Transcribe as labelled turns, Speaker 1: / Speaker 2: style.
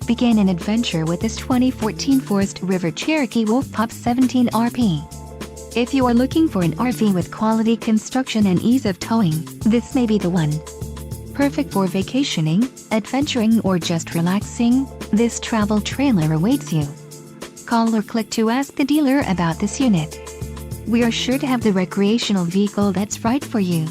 Speaker 1: Begin an adventure with this 2014 Forest River Cherokee Wolf Pup 17RP. If you are looking for an RV with quality construction and ease of towing, this may be the one. Perfect for vacationing, adventuring, or just relaxing, this travel trailer awaits you. Call or click to ask the dealer about this unit. We are sure to have the recreational vehicle that's right for you.